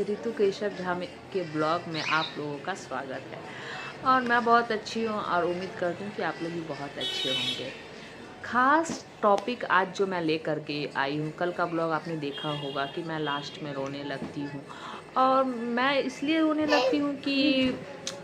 रितु केशव झा के ब्लॉग में आप लोगों का स्वागत है। और मैं बहुत अच्छी हूँ और उम्मीद करती हूँ कि आप लोग भी बहुत अच्छे होंगे। खास टॉपिक आज जो मैं लेकर के आई हूँ, कल का ब्लॉग आपने देखा होगा कि मैं लास्ट में रोने लगती हूँ। और मैं इसलिए रोने लगती हूँ कि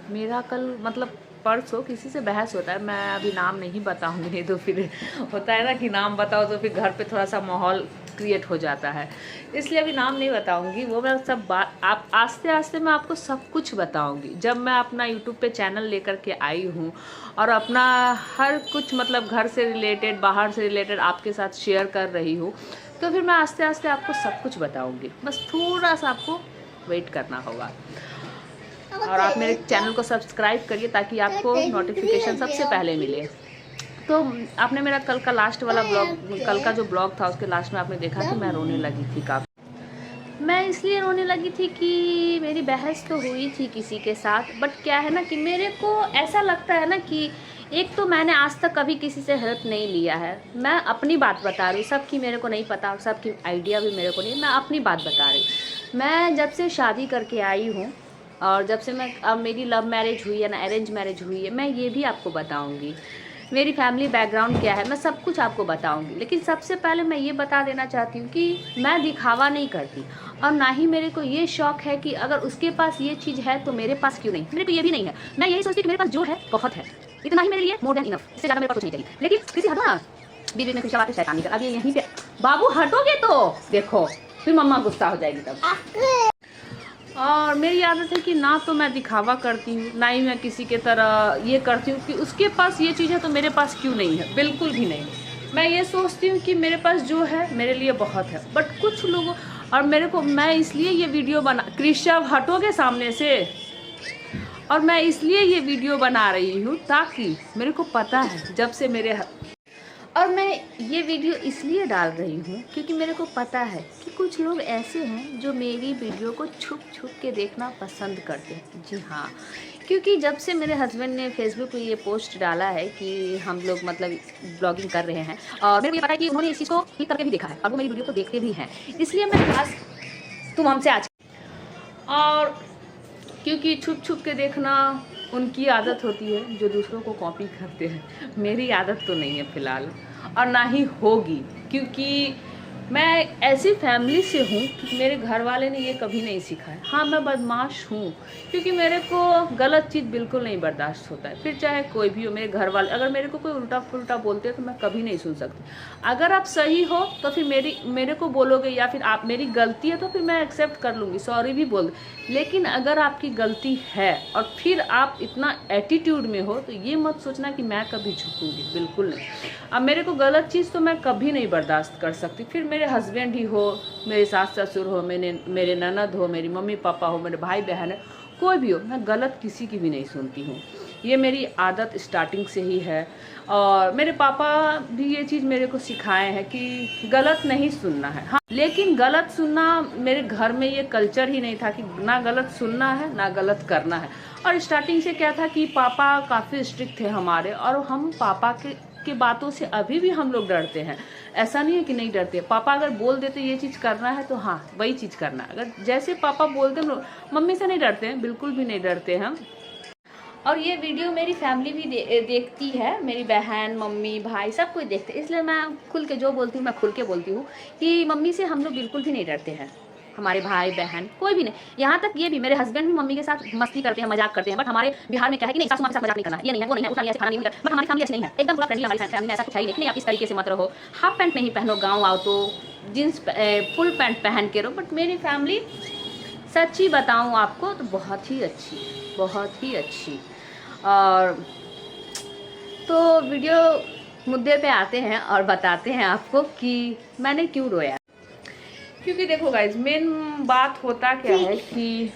मेरा कल मतलब परसों किसी से बहस होता है। मैं अभी नाम नहीं बताऊंगी, नहीं तो फिर होता है ना कि नाम बताओ तो फिर घर पे थोड़ा सा माहौल क्रिएट हो जाता है, इसलिए अभी नाम नहीं बताऊंगी। वो मैं सब बात आप आस्ते आस्ते मैं आपको सब कुछ बताऊंगी। जब मैं अपना यूट्यूब पे चैनल लेकर के आई हूँ और अपना हर कुछ मतलब घर से रिलेटेड बाहर से रिलेटेड आपके साथ शेयर कर रही हूँ, तो फिर मैं आस्ते आस्ते आपको सब कुछ बताऊँगी। बस थोड़ा सा आपको वेट करना होगा। और आप मेरे चैनल को सब्सक्राइब करिए ताकि आपको नोटिफिकेशन सबसे पहले मिले। तो आपने मेरा कल का लास्ट वाला ब्लॉग, कल का जो ब्लॉग था उसके लास्ट में आपने देखा कि मैं रोने लगी थी काफ़ी। मैं इसलिए रोने लगी थी कि मेरी बहस तो हुई थी किसी के साथ, बट क्या है ना कि मेरे को ऐसा लगता है ना कि एक तो मैंने आज तक कभी किसी से हेल्प नहीं लिया है। मैं अपनी बात बता रही हूँ, सबकी मेरे को नहीं पता और सबकी आइडिया भी मेरे को नहीं, मैं अपनी बात बता रही हूँ। मैं जब से शादी करके आई हूँ और जब से मैं अब मेरी लव मैरिज हुई है ना अरेंज मैरिज हुई है, मैं ये भी आपको बताऊंगी। मेरी फैमिली बैकग्राउंड क्या है, मैं सब कुछ आपको बताऊंगी। लेकिन सबसे पहले मैं ये बता देना चाहती हूँ कि मैं दिखावा नहीं करती और ना ही मेरे को ये शौक है कि अगर उसके पास ये चीज़ है तो मेरे पास क्यों नहीं। मेरे को ये भी नहीं है। मैं यही सोचती कि मेरे पास जो है बहुत है, इतना ही मेरे लिए मोर देन इनफ, इससे ज़्यादा मेरे पास कुछ नहीं चाहिए। लेकिन किसी हटो ना, बीच में खुशा बातें शैतानी कर। अब ये यहीं पे बाबू हटोगे तो देखो फिर मम्मा गुस्सा हो जाएगी तब। और मेरी आदत है कि ना तो मैं दिखावा करती हूँ, ना ही मैं किसी के तरह ये करती हूँ कि उसके पास ये चीज़ है तो मेरे पास क्यों नहीं है। बिल्कुल भी नहीं। मैं ये सोचती हूँ कि मेरे पास जो है मेरे लिए बहुत है। बट कुछ लोगों और मेरे को, मैं इसलिए ये वीडियो बना, कृष्ण हटोगे सामने से, और मैं इसलिए ये वीडियो बना रही हूँ ताकि मेरे को पता है जब से मेरे, और मैं ये वीडियो इसलिए डाल रही हूँ क्योंकि मेरे को पता है कि कुछ लोग ऐसे हैं जो मेरी वीडियो को छुप छुप के देखना पसंद करते हैं। जी हाँ, क्योंकि जब से मेरे हस्बैंड ने फेसबुक पे ये पोस्ट डाला है कि हम लोग मतलब ब्लॉगिंग कर रहे हैं, और मेरे को ये पता है कि उन्होंने इस चीज़ को क्लिक करके भी देखा है और वो मेरी वीडियो को देखते भी हैं, इसलिए मैं खास तुम हमसे आज। और क्योंकि छुप छुप के देखना उनकी आदत होती है जो दूसरों को कॉपी करते हैं। मेरी आदत तो नहीं है फ़िलहाल और ना ही होगी, क्योंकि मैं ऐसी फैमिली से हूँ कि मेरे घर वाले ने ये कभी नहीं सिखाया। हाँ, मैं बदमाश हूँ क्योंकि मेरे को गलत चीज़ बिल्कुल नहीं बर्दाश्त होता है, फिर चाहे कोई भी हो। मेरे घर वाले अगर मेरे को कोई उल्टा पुल्टा बोलते हैं तो मैं कभी नहीं सुन सकती। अगर आप सही हो तो फिर मेरे को बोलोगे, या फिर आप मेरी गलती है तो फिर मैं एक्सेप्ट कर लूँगी, सॉरी भी बोल। लेकिन अगर आपकी गलती है और फिर आप इतना एटीट्यूड में हो तो ये मत सोचना कि मैं कभी झुकूंगी, बिल्कुल नहीं। अब मेरे को गलत चीज़ तो मैं कभी नहीं बर्दाश्त कर सकती, फिर मेरे हस्बैंड ही हो, मेरे सास ससुर हो, मेरे ननद हो, मेरी मम्मी पापा हो, मेरे भाई बहन है, कोई भी हो, मैं गलत किसी की भी नहीं सुनती हूँ। ये मेरी आदत स्टार्टिंग से ही है। और मेरे पापा भी ये चीज़ मेरे को सिखाए हैं कि गलत नहीं सुनना है। हाँ, लेकिन गलत सुनना मेरे घर में ये कल्चर ही नहीं था कि ना गलत सुनना है ना गलत करना है। और स्टार्टिंग से क्या था कि पापा काफ़ी स्ट्रिक्ट थे हमारे, और हम पापा के बातों से अभी भी हम लोग डरते हैं। ऐसा नहीं है कि नहीं डरते। पापा अगर बोल देते ये चीज़ करना है तो हाँ वही चीज़ करना है। अगर जैसे पापा बोलते हैं, मम्मी से नहीं डरते हैं, बिल्कुल भी नहीं डरते हैं। और ये वीडियो मेरी फैमिली भी देखती है, मेरी बहन मम्मी भाई सब कोई देखते हैं, इसलिए मैं खुल के जो बोलती हूँ मैं खुल के बोलती हूँ कि मम्मी से हम लोग बिल्कुल भी नहीं डरते हैं, हमारे भाई बहन कोई भी नहीं। यहाँ तक ये भी मेरे हस्बैंड भी मम्मी के साथ मस्ती करते हैं, मजाक करते हैं। बट हमारे बिहार में क्या है कि नहीं, सासू माँ के साथ मजाक नहीं करना, ये नहीं है, वो नहीं है, उतना ऐसे खाना नहीं करना। बट हमारी फैमिली ऐसी नहीं है, एकदम पूरा फ्रेंडली। हमारी फैमिली में ऐसा कुछ है ही नहीं, आप इस तरीके से मत रहो, हाफ पैंट नहीं पहनो, गाँव आओ तो जीन्स फुल पैंट पहन के रहो। बट मेरी फैमिली सच्ची बताऊँ आपको तो बहुत ही अच्छी, बहुत ही अच्छी। और तो वीडियो मुद्दे पे आते हैं और बताते हैं आपको कि मैंने क्यों रोया। क्योंकि देखो गाइज, मेन बात होता क्या है कि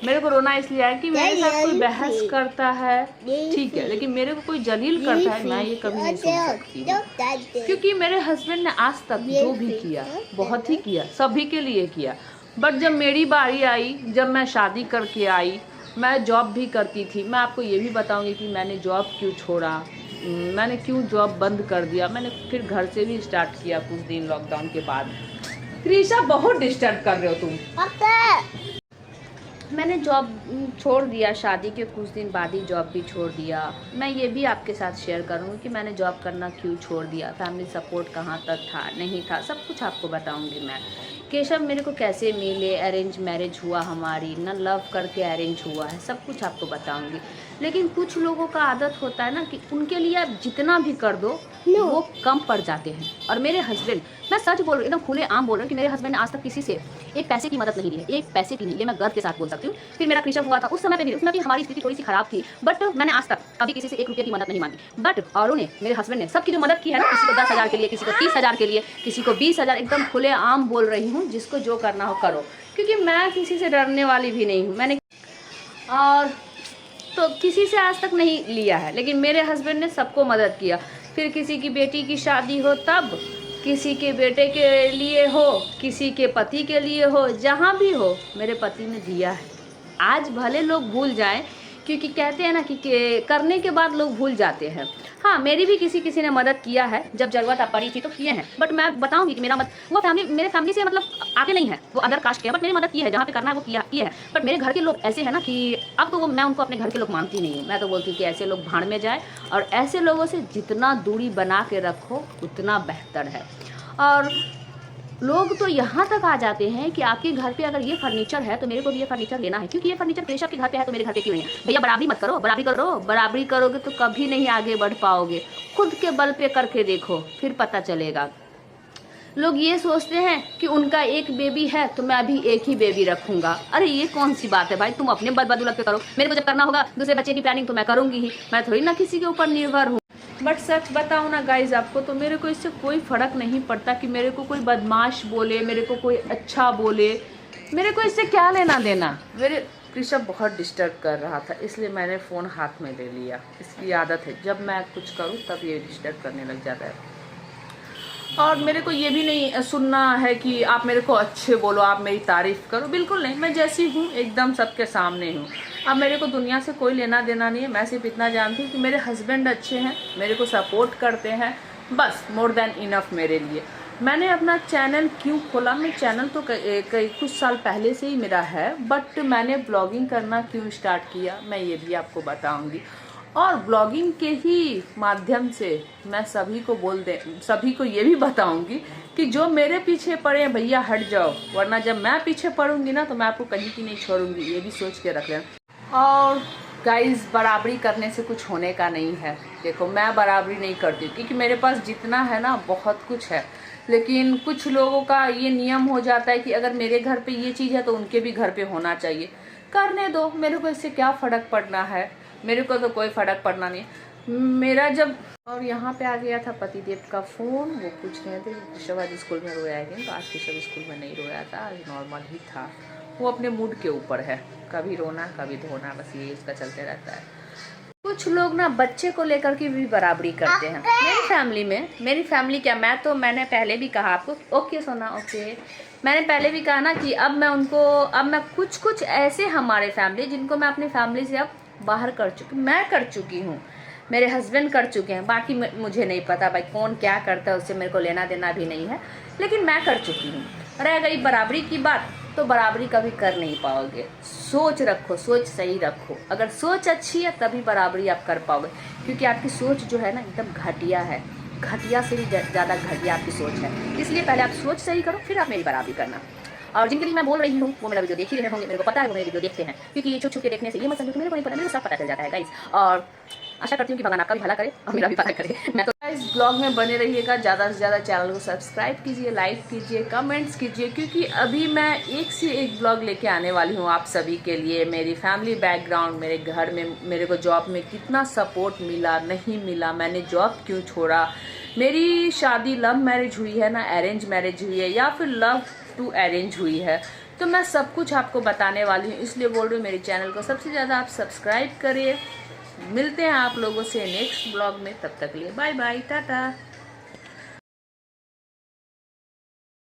मेरे को रोना इसलिए है कि मेरे साथ कोई बहस करता है, ठीक है, लेकिन मेरे को कोई जलील करता है, मैं ये कभी नहीं सुन सकती। क्योंकि मेरे हस्बैंड ने आज तक जो भी किया बहुत ही किया, सभी के लिए किया। बट जब मेरी बारी आई, जब मैं शादी करके आई, मैं जॉब भी करती थी। मैं आपको ये भी बताऊंगी कि मैंने जॉब क्यों छोड़ा, मैंने क्यों जॉब बंद कर दिया। मैंने फिर घर से भी स्टार्ट किया कुछ दिन लॉकडाउन के बाद। कृषा बहुत डिस्टर्ब कर रहे हो तुम। मैंने जॉब छोड़ दिया, शादी के कुछ दिन बाद ही जॉब भी छोड़ दिया। मैं ये भी आपके साथ शेयर करूँगी कि मैंने जॉब करना क्यों छोड़ दिया, फैमिली सपोर्ट कहाँ तक था नहीं था, सब कुछ आपको बताऊँगी मैं। केशव मेरे को कैसे मिले, अरेंज मैरिज हुआ हमारी, ना लव करके अरेंज हुआ है, सब कुछ आपको बताऊँगी। लेकिन कुछ लोगों का आदत होता है ना कि उनके लिए आप जितना भी कर दो वो कम पड़ जाते हैं। और मेरे हस्बैंड, मैं सच बोल रही हूँ, एकदम खुले आम बोल रही हूँ कि मेरे हस्बैंड ने आज तक किसी से एक पैसे की मदद नहीं ली है, एक पैसे की नहीं, ये मैं गर्व के साथ बोल सकती हूँ। फिर मेरा कृषव हुआ था उस समय पे भी, उसमें भी हमारी स्थिति थोड़ी सी खराब थी, बट मैंने आज तक कभी किसी से 1 रुपये की मदद नहीं मांगी। बट औरों ने, मेरे हस्बैंड ने सबकी जो मदद की है ना, किसी को 10,000 के लिए, किसी को 30,000 के लिए, किसी को 20,000, एकदम खुले आम बोल रही हूँ, जिसको जो करना हो करो, क्योंकि मैं किसी से डरने वाली भी नहीं हूँ। मैंने और तो किसी से आज तक नहीं लिया है, लेकिन मेरे हस्बैंड ने सबको मदद किया। फिर किसी की बेटी की शादी हो तब, किसी के बेटे के लिए हो, किसी के पति के लिए हो, जहाँ भी हो मेरे पति ने दिया है। आज भले लोग भूल जाएं, क्योंकि कहते हैं ना कि करने के बाद लोग भूल जाते हैं। हाँ, मेरी भी किसी ने मदद किया है, जब ज़रूरत पड़ी थी तो किए हैं। बट मैं बताऊंगी कि मेरा वो फैमिली, मेरे फैमिली से मतलब आगे नहीं है, वो अदर कास्ट के हैं, बट मेरी मदद की है, जहाँ पे करना है वो किया है। बट मेरे घर के लोग ऐसे हैं ना कि अब तो मैं उनको अपने घर के लोग मानती नहीं हूँ। मैं तो बोलती हूँ कि ऐसे लोग भाड़ में जाए, और ऐसे लोगों से जितना दूरी बना के रखो उतना बेहतर है। और लोग तो यहाँ तक आ जाते हैं कि आपके घर पे अगर ये फर्नीचर है तो मेरे को भी ये फर्नीचर लेना है, क्योंकि ये फर्नीचर केशव के घर पे है तो मेरे घर पे क्यों नहीं है। भैया बराबरी मत करो, बराबरी करो। बराबरी करोगे तो कभी नहीं आगे बढ़ पाओगे। खुद के बल पे करके देखो, फिर पता चलेगा। लोग ये सोचते हैं कि उनका एक बेबी है तो मैं अभी एक ही बेबी रखूंगा। अरे ये कौन सी बात है भाई, तुम अपने बदबदुलत पे करो। मेरे को जब करना होगा दूसरे बच्चे की प्लानिंग तो मैं करूंगी ही, मैं थोड़ी ना किसी के ऊपर निर्भर हूँ। बट सच बताऊँ ना गाइज आपको, तो मेरे को इससे कोई फ़र्क नहीं पड़ता कि मेरे को कोई बदमाश बोले, मेरे को कोई अच्छा बोले, मेरे को इससे क्या लेना देना। मेरे कृषभ बहुत डिस्टर्ब कर रहा था, इसलिए मैंने फ़ोन हाथ में ले लिया। इसकी आदत है, जब मैं कुछ करूँ तब ये डिस्टर्ब करने लग जाता है। और मेरे को ये भी नहीं सुनना है कि आप मेरे को अच्छे बोलो, आप मेरी तारीफ़ करो, बिल्कुल नहीं। मैं जैसी हूँ एकदम सबके सामने हूँ। अब मेरे को दुनिया से कोई लेना देना नहीं है। मैं सिर्फ इतना जानती हूँ कि मेरे हस्बैंड अच्छे हैं, मेरे को सपोर्ट करते हैं, बस मोर देन इनफ मेरे लिए। मैंने अपना चैनल क्यों खोला, मैं चैनल तो कुछ साल पहले से ही मेरा है, बट मैंने ब्लॉगिंग करना क्यों स्टार्ट किया मैं ये भी आपको बताऊँगी। और ब्लॉगिंग के ही माध्यम से मैं सभी को ये भी बताऊंगी कि जो मेरे पीछे पड़े हैं भैया हट जाओ, वरना जब मैं पीछे पड़ूंगी ना तो मैं आपको कहीं की नहीं छोड़ूंगी, ये भी सोच के रख लेना। और गाइस, बराबरी करने से कुछ होने का नहीं है। देखो, मैं बराबरी नहीं करती क्योंकि मेरे पास जितना है ना बहुत कुछ है, लेकिन कुछ लोगों का ये नियम हो जाता है कि अगर मेरे घर पे ये चीज़ है तो उनके भी घर पे होना चाहिए। करने दो, मेरे को इससे क्या फ़र्क पड़ना है, मेरे को तो कोई फ़र्क पड़ना नहीं। मेरा जब और यहाँ पे आ गया था पतिदेव का फ़ोन, वो पूछ रहे थे कृषभ आज स्कूल में रोया है, तो आज कृषभ स्कूल में नहीं रोया था, आज नॉर्मल ही था। वो अपने मूड के ऊपर है, कभी रोना कभी धोना, बस ये इसका चलते रहता है। कुछ लोग ना बच्चे को लेकर के भी बराबरी करते हैं। मेरी फैमिली क्या, मैंने पहले भी कहा आपको, ओके सोना ओके, मैंने पहले भी कहा ना कि अब मैं कुछ ऐसे हमारे फैमिली जिनको मैं अपनी फैमिली से अब बाहर मैं कर चुकी हूँ, मेरे हस्बैंड कर चुके हैं। बाकी मुझे नहीं पता भाई कौन क्या करता है, उससे मेरे को लेना देना भी नहीं है, लेकिन मैं कर चुकी हूँ। रह गई बराबरी की बात, तो बराबरी कभी कर नहीं पाओगे। सोच रखो, सोच सही रखो। अगर सोच अच्छी है तभी बराबरी आप कर पाओगे, क्योंकि आपकी सोच जो है ना एकदम घटिया है, घटिया से भी ज़्यादा घटिया आपकी सोच है। इसलिए पहले आप सोच सही करो, फिर आप मेरी बराबरी करना। और जिनके लिए मैं बोल रही हूँ वो मेरा वीडियो देख ही रहे होंगे, मेरे को पता है वो मेरे वीडियो देखते हैं, क्योंकि ये छुप के देखने से ये मत समझो कि मेरे को नहीं पता, मेरे को सब पता चल जाता है गाइस। और आशा करती हूँ कि भगवान आपका भी भला करे और मेरा भी भला करे। मैं तो इस ब्लॉग में बने रहिएगा, ज़्यादा से ज़्यादा चैनल को सब्सक्राइब कीजिए, लाइक कीजिए, कमेंट्स कीजिए, क्योंकि अभी मैं एक से एक ब्लॉग लेके आने वाली हूँ आप सभी के लिए। मेरी फैमिली बैकग्राउंड, मेरे घर में मेरे को जॉब में कितना सपोर्ट मिला, नहीं मिला, मैंने जॉब क्यों छोड़ा, मेरी शादी लव मैरिज हुई है ना अरेंज मैरिज हुई है, या फिर लव टू अरेंज हुई है, तो मैं सब कुछ आपको बताने वाली हूँ। इसलिए बोल रही हूँ मेरे चैनल को सबसे ज़्यादा आप सब्सक्राइब करिए। मिलते हैं आप लोगों से नेक्स्ट ब्लॉग में, तब तक लिए बाय बाय, टाटा।